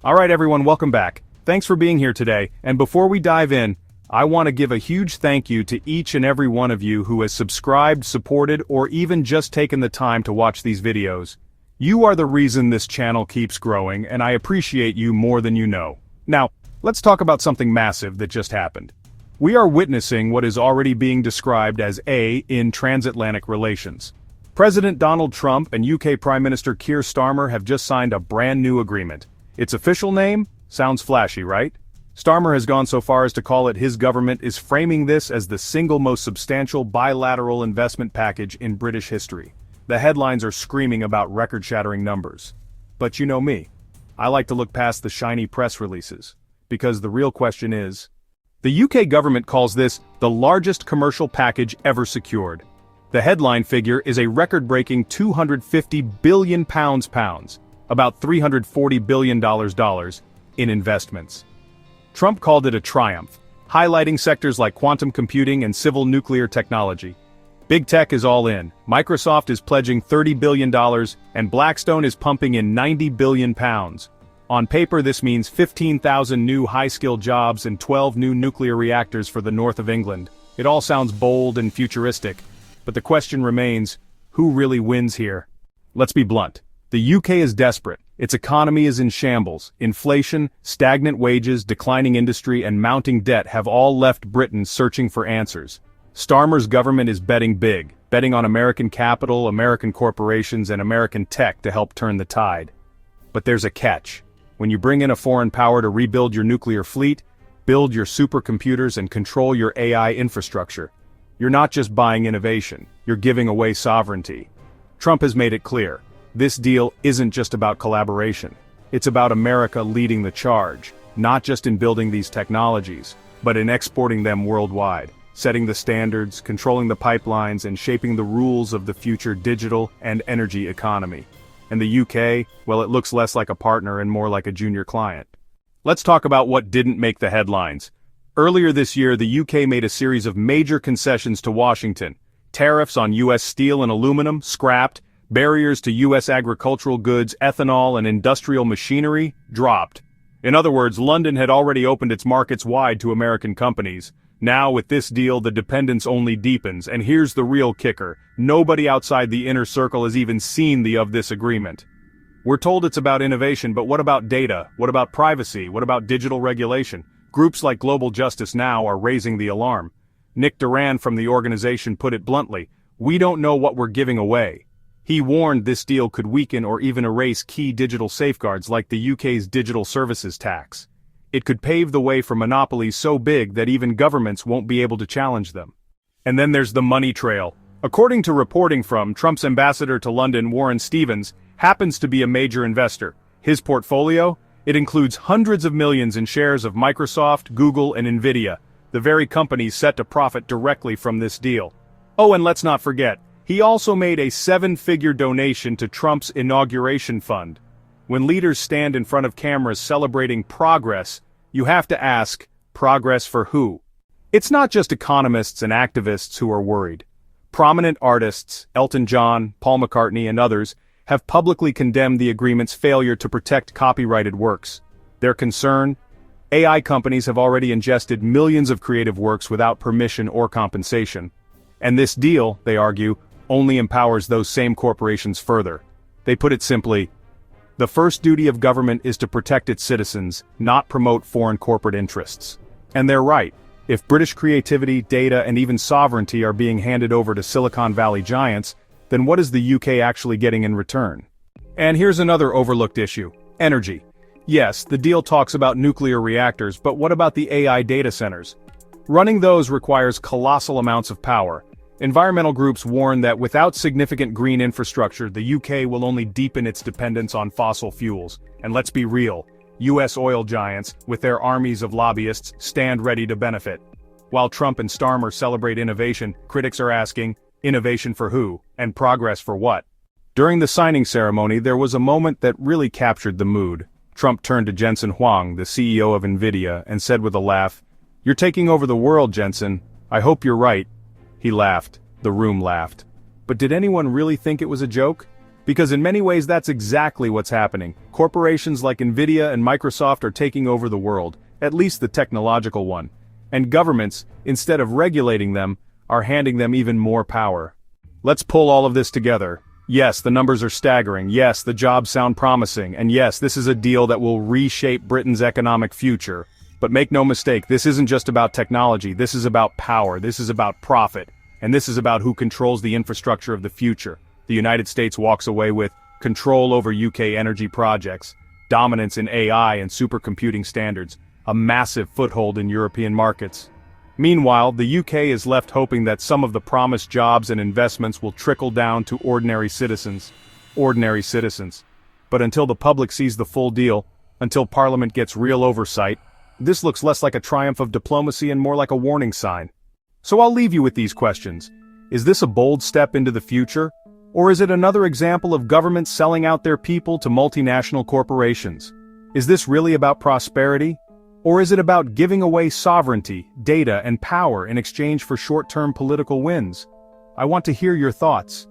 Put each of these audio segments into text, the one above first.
Alright everyone, welcome back. Thanks for being here today, and before we dive in, I want to give a huge thank you to each and every one of you who has subscribed, supported, or even just taken the time to watch these videos. You are the reason this channel keeps growing, and I appreciate you more than you know. Now, let's talk about something massive that just happened. We are witnessing what is already being described as in transatlantic relations. President Donald Trump and UK Prime Minister Keir Starmer have just signed a brand new agreement. Its official name? Sounds flashy, right? Starmer has gone so far as to call it his government is framing this as the single most substantial bilateral investment package in British history. The headlines are screaming about record-shattering numbers. But you know me. I like to look past the shiny press releases. Because the real question is, the UK government calls this the largest commercial package ever secured. The headline figure is a record-breaking £250 billion, about $340 billion in investments. Trump called it a triumph, highlighting sectors like quantum computing and civil nuclear technology. Big tech is all in. Microsoft is pledging $30 billion, and Blackstone is pumping in £90 billion. On paper, this means 15,000 new high-skilled jobs and 12 new nuclear reactors for the north of England. It all sounds bold and futuristic, but the question remains, who really wins here? Let's be blunt. The UK is desperate. Its economy is in shambles. Inflation, stagnant wages, declining industry, and mounting debt have all left Britain searching for answers. Starmer's government is betting big, betting on American capital, American corporations, and American tech to help turn the tide. But there's a catch. When you bring in a foreign power to rebuild your nuclear fleet, build your supercomputers, and control your AI infrastructure, you're not just buying innovation, you're giving away sovereignty. Trump has made it clear. This deal isn't just about collaboration. It's about America leading the charge, not just in building these technologies, but in exporting them worldwide, setting the standards, controlling the pipelines, and shaping the rules of the future digital and energy economy. And the UK, well, it looks less like a partner and more like a junior client. Let's talk about what didn't make the headlines. Earlier this year, the UK made a series of major concessions to Washington. Tariffs on US steel and aluminum, scrapped. Barriers to US agricultural goods, ethanol, and industrial machinery, dropped. In other words, London had already opened its markets wide to American companies. Now, with this deal, the dependence only deepens, and here's the real kicker. Nobody outside the inner circle has even seen this agreement. We're told it's about innovation, but what about data? What about privacy? What about digital regulation? Groups like Global Justice Now are raising the alarm. Nick Duran from the organization put it bluntly, "We don't know what we're giving away." He warned this deal could weaken or even erase key digital safeguards like the UK's digital services tax. It could pave the way for monopolies so big that even governments won't be able to challenge them. And then there's the money trail. According to reporting from Trump's ambassador to London, Warren Stevens, happens to be a major investor. His portfolio? It includes hundreds of millions in shares of Microsoft, Google, and Nvidia, the very companies set to profit directly from this deal. Oh, and let's not forget, he also made a 7-figure donation to Trump's inauguration fund. When leaders stand in front of cameras celebrating progress, you have to ask, progress for who? It's not just economists and activists who are worried. Prominent artists, Elton John, Paul McCartney, and others, have publicly condemned the agreement's failure to protect copyrighted works. Their concern? AI companies have already ingested millions of creative works without permission or compensation. And this deal, they argue, only empowers those same corporations further. They put it simply, the first duty of government is to protect its citizens, not promote foreign corporate interests. And they're right. If British creativity, data, and even sovereignty are being handed over to Silicon Valley giants, then what is the UK actually getting in return? And here's another overlooked issue: energy. Yes, the deal talks about nuclear reactors, but what about the AI data centers? Running those requires colossal amounts of power. Environmental groups warn that without significant green infrastructure, the UK will only deepen its dependence on fossil fuels. And let's be real, US oil giants, with their armies of lobbyists, stand ready to benefit. While Trump and Starmer celebrate innovation, critics are asking, innovation for who, and progress for what? During the signing ceremony, there was a moment that really captured the mood. Trump turned to Jensen Huang, the CEO of Nvidia, and said with a laugh, "You're taking over the world, Jensen. I hope you're right." He laughed. The room laughed. But did anyone really think it was a joke? Because in many ways that's exactly what's happening. Corporations like Nvidia and Microsoft are taking over the world, at least the technological one. And governments, instead of regulating them, are handing them even more power. Let's pull all of this together. Yes, the numbers are staggering. Yes, the jobs sound promising. And yes, this is a deal that will reshape Britain's economic future. But make no mistake, this isn't just about technology. This is about power. This is about profit. And this is about who controls the infrastructure of the future. The United States walks away with control over UK energy projects, dominance in AI and supercomputing standards, a massive foothold in European markets. Meanwhile, the UK is left hoping that some of the promised jobs and investments will trickle down to ordinary citizens. Ordinary citizens. But until the public sees the full deal, until Parliament gets real oversight, this looks less like a triumph of diplomacy and more like a warning sign. So I'll leave you with these questions. Is this a bold step into the future? Or is it another example of governments selling out their people to multinational corporations? Is this really about prosperity? Or is it about giving away sovereignty, data, and power in exchange for short-term political wins? I want to hear your thoughts.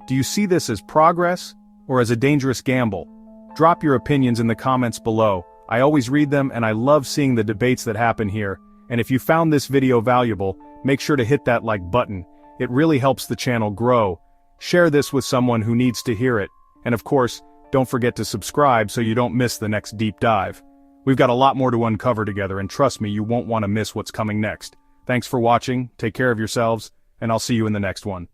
Do you see this as progress, or as a dangerous gamble? Drop your opinions in the comments below. I always read them and I love seeing the debates that happen here. And if you found this video valuable, make sure to hit that like button. It really helps the channel grow. Share this with someone who needs to hear it. And of course, don't forget to subscribe so you don't miss the next deep dive. We've got a lot more to uncover together, and trust me, you won't want to miss what's coming next. Thanks for watching, take care of yourselves, and I'll see you in the next one.